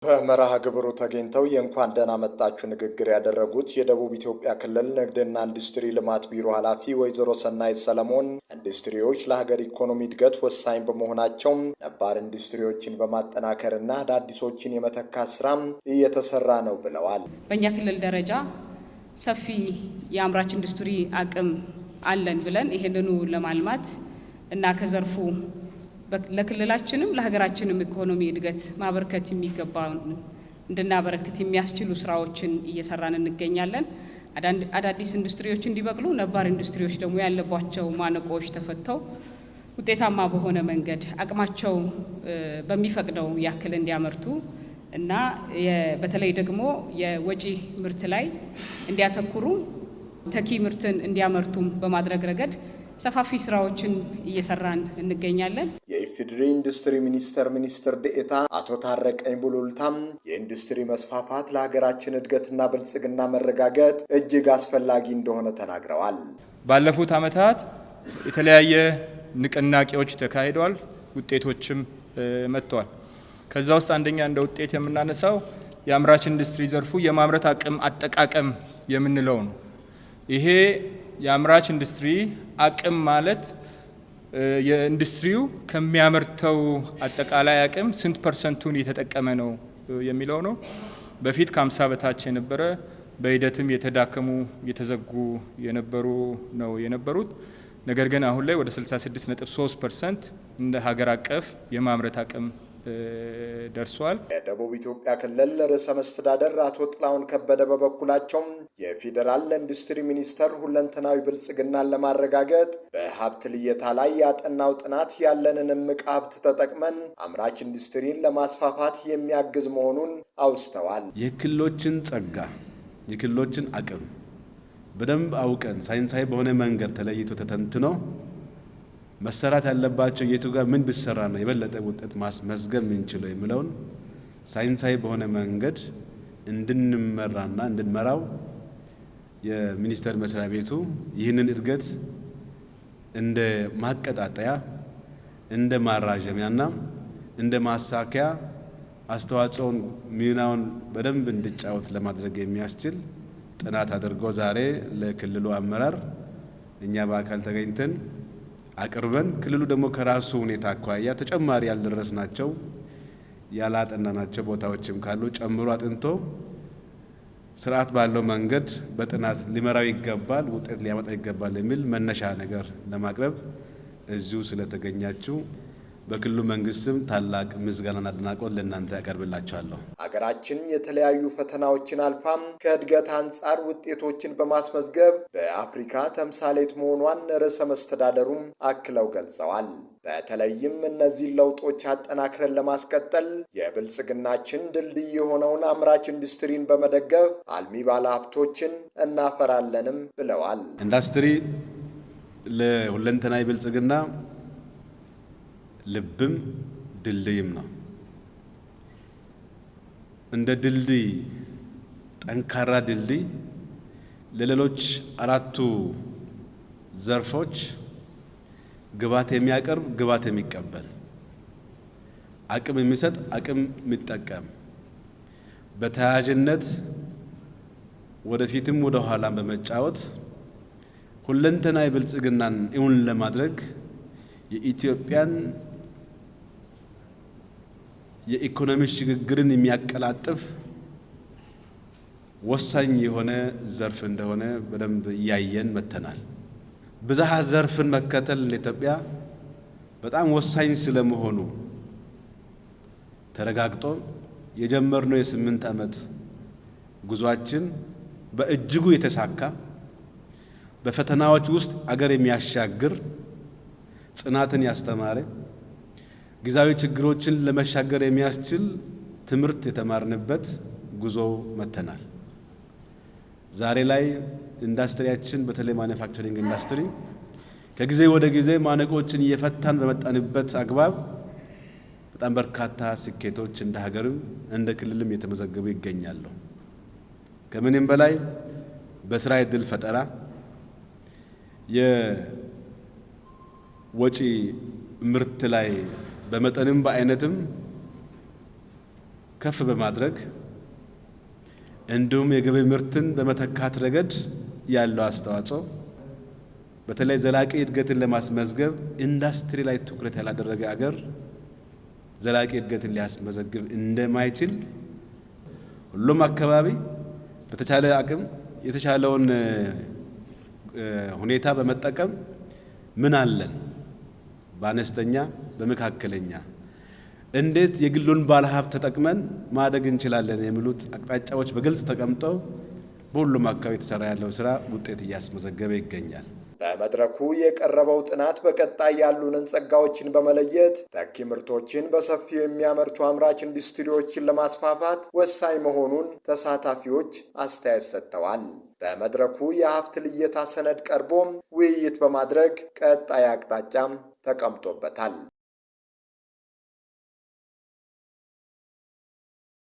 በመርሃ ግብሩ ተገኝተው የእንኳን ደህና መጣችሁ ንግግር ያደረጉት የደቡብ ኢትዮጵያ ክልል ንግድና ኢንዱስትሪ ልማት ቢሮ ኃላፊ ወይዘሮ ሰናይት ሰለሞን ኢንዱስትሪዎች ለሀገር ኢኮኖሚ እድገት ወሳኝ በመሆናቸው ነባር ኢንዱስትሪዎችን በማጠናከርና አዳዲሶችን የመተካት ስራ እየተሰራ ነው ብለዋል። በእኛ ክልል ደረጃ ሰፊ የአምራች ኢንዱስትሪ አቅም አለን ብለን ይሄንኑ ለማልማት እና ከዘርፉ ለክልላችንም ለሀገራችንም ኢኮኖሚ እድገት ማበርከት የሚገባው እንድናበረክት የሚያስችሉ ስራዎችን እየሰራን እንገኛለን። አዳዲስ ኢንዱስትሪዎች እንዲበቅሉ ነባር ኢንዱስትሪዎች ደግሞ ያለባቸው ማነቆዎች ተፈተው ውጤታማ በሆነ መንገድ አቅማቸው በሚፈቅደው ያክል እንዲያመርቱ እና በተለይ ደግሞ የወጪ ምርት ላይ እንዲያተኩሩ ተኪ ምርትን እንዲያመርቱም በማድረግ ረገድ ሰፋፊ ስራዎችን እየሰራን እንገኛለን። የኢፌዴሪ ኢንዱስትሪ ሚኒስትር ዴኤታ አቶ ታረቀኝ ቡሉልታም የኢንዱስትሪ መስፋፋት ለሀገራችን እድገትና ብልጽግና መረጋገጥ እጅግ አስፈላጊ እንደሆነ ተናግረዋል። ባለፉት ዓመታት የተለያየ ንቅናቄዎች ተካሂደዋል፣ ውጤቶችም መጥተዋል። ከዛ ውስጥ አንደኛ እንደ ውጤት የምናነሳው የአምራች ኢንዱስትሪ ዘርፉ የማምረት አቅም አጠቃቀም የምንለው ነው። ይሄ የአምራች ኢንዱስትሪ አቅም ማለት የኢንዱስትሪው ከሚያመርተው አጠቃላይ አቅም ስንት ፐርሰንቱን እየተጠቀመ ነው የሚለው ነው። በፊት ከ50 በታች የነበረ በሂደትም የተዳከሙ የተዘጉ የነበሩት ነገር ግን አሁን ላይ ወደ 66.3% እንደ ሀገር አቀፍ የማምረት አቅም ደርሷል። የደቡብ ኢትዮጵያ ክልል ርዕሰ መስተዳደር አቶ ጥላሁን ከበደ በበኩላቸው የፌዴራል ኢንዱስትሪ ሚኒስቴር ሁለንተናዊ ብልጽግናን ለማረጋገጥ በሀብት ልየታ ላይ ያጠናው ጥናት ያለንን እምቅ ሀብት ተጠቅመን አምራች ኢንዱስትሪን ለማስፋፋት የሚያግዝ መሆኑን አውስተዋል። የክልሎችን ጸጋ፣ የክልሎችን አቅም በደንብ አውቀን ሳይንሳዊ በሆነ መንገድ ተለይቶ ተተንትኖ መሰራት ያለባቸው የቱ ጋር ምን ቢሰራ ነው የበለጠ ውጤት ማስመዝገብ የምንችለው የሚለውን ሳይንሳዊ በሆነ መንገድ እንድንመራና እንድንመራው የሚኒስቴር መስሪያ ቤቱ ይህንን እድገት እንደ ማቀጣጠያ፣ እንደ ማራዘሚያና እንደ ማሳኪያ አስተዋጽኦን ሚናውን በደንብ እንዲጫወት ለማድረግ የሚያስችል ጥናት አድርጎ ዛሬ ለክልሉ አመራር እኛ በአካል ተገኝተን አቅርበን ክልሉ ደግሞ ከራሱ ሁኔታ አኳያ ተጨማሪ ያልደረስናቸው ያላጠናናቸው ቦታዎችም ካሉ ጨምሮ አጥንቶ ስርዓት ባለው መንገድ በጥናት ሊመራው ይገባል፣ ውጤት ሊያመጣ ይገባል የሚል መነሻ ነገር ለማቅረብ እዚሁ ስለተገኛችሁ በክልሉ መንግስትም ታላቅ ምስጋናና አድናቆት ለእናንተ ያቀርብላችኋለሁ። ሀገራችን የተለያዩ ፈተናዎችን አልፋም ከእድገት አንጻር ውጤቶችን በማስመዝገብ በአፍሪካ ተምሳሌት መሆኗን ርዕሰ መስተዳደሩም አክለው ገልጸዋል። በተለይም እነዚህን ለውጦች አጠናክረን ለማስቀጠል የብልጽግናችን ድልድይ የሆነውን አምራች ኢንዱስትሪን በመደገፍ አልሚ ባለሀብቶችን እናፈራለንም ብለዋል። ኢንዱስትሪ ለሁለንተናዊ ብልጽግና ልብም ድልድይም ነው። እንደ ድልድይ ጠንካራ ድልድይ ለሌሎች አራቱ ዘርፎች ግባት የሚያቀርብ ግባት የሚቀበል አቅም የሚሰጥ አቅም የሚጠቀም በተያያዥነት ወደፊትም ወደ ኋላም በመጫወት ሁለንተናዊ ብልጽግናን እውን ለማድረግ የኢትዮጵያን የኢኮኖሚ ሽግግርን የሚያቀላጥፍ ወሳኝ የሆነ ዘርፍ እንደሆነ በደንብ እያየን መተናል። ብዝሃ ዘርፍን መከተል ለኢትዮጵያ በጣም ወሳኝ ስለመሆኑ ተረጋግጦ የጀመርነው የ8 ዓመት ጉዟችን በእጅጉ የተሳካ በፈተናዎች ውስጥ አገር የሚያሻግር ጽናትን ያስተማረ ጊዜያዊ ችግሮችን ለመሻገር የሚያስችል ትምህርት የተማርንበት ጉዞ መተናል። ዛሬ ላይ ኢንዱስትሪያችን በተለይ ማኑፋክቸሪንግ ኢንዱስትሪ ከጊዜ ወደ ጊዜ ማነቆችን እየፈታን በመጣንበት አግባብ በጣም በርካታ ስኬቶች እንደ ሀገርም እንደ ክልልም እየተመዘገቡ ይገኛሉ። ከምንም በላይ በስራ ዕድል ፈጠራ የወጪ ምርት ላይ በመጠንም በአይነትም ከፍ በማድረግ እንዲሁም የገቢ ምርትን በመተካት ረገድ ያለው አስተዋጽኦ በተለይ ዘላቂ እድገትን ለማስመዝገብ ኢንዱስትሪ ላይ ትኩረት ያላደረገ አገር ዘላቂ እድገትን ሊያስመዘግብ እንደማይችል ሁሉም አካባቢ በተቻለ አቅም የተቻለውን ሁኔታ በመጠቀም ምን አለን በአነስተኛ በመካከለኛ እንዴት የግሉን ባለሀብት ተጠቅመን ማደግ እንችላለን የሚሉት አቅጣጫዎች በግልጽ ተቀምጠው በሁሉም አካባቢ የተሰራ ያለው ስራ ውጤት እያስመዘገበ ይገኛል። በመድረኩ የቀረበው ጥናት በቀጣይ ያሉንን ጸጋዎችን በመለየት ተኪ ምርቶችን በሰፊው የሚያመርቱ አምራች ኢንዱስትሪዎችን ለማስፋፋት ወሳኝ መሆኑን ተሳታፊዎች አስተያየት ሰጥተዋል። በመድረኩ የሀብት ልየታ ሰነድ ቀርቦም ውይይት በማድረግ ቀጣይ አቅጣጫም ተቀምጦበታል።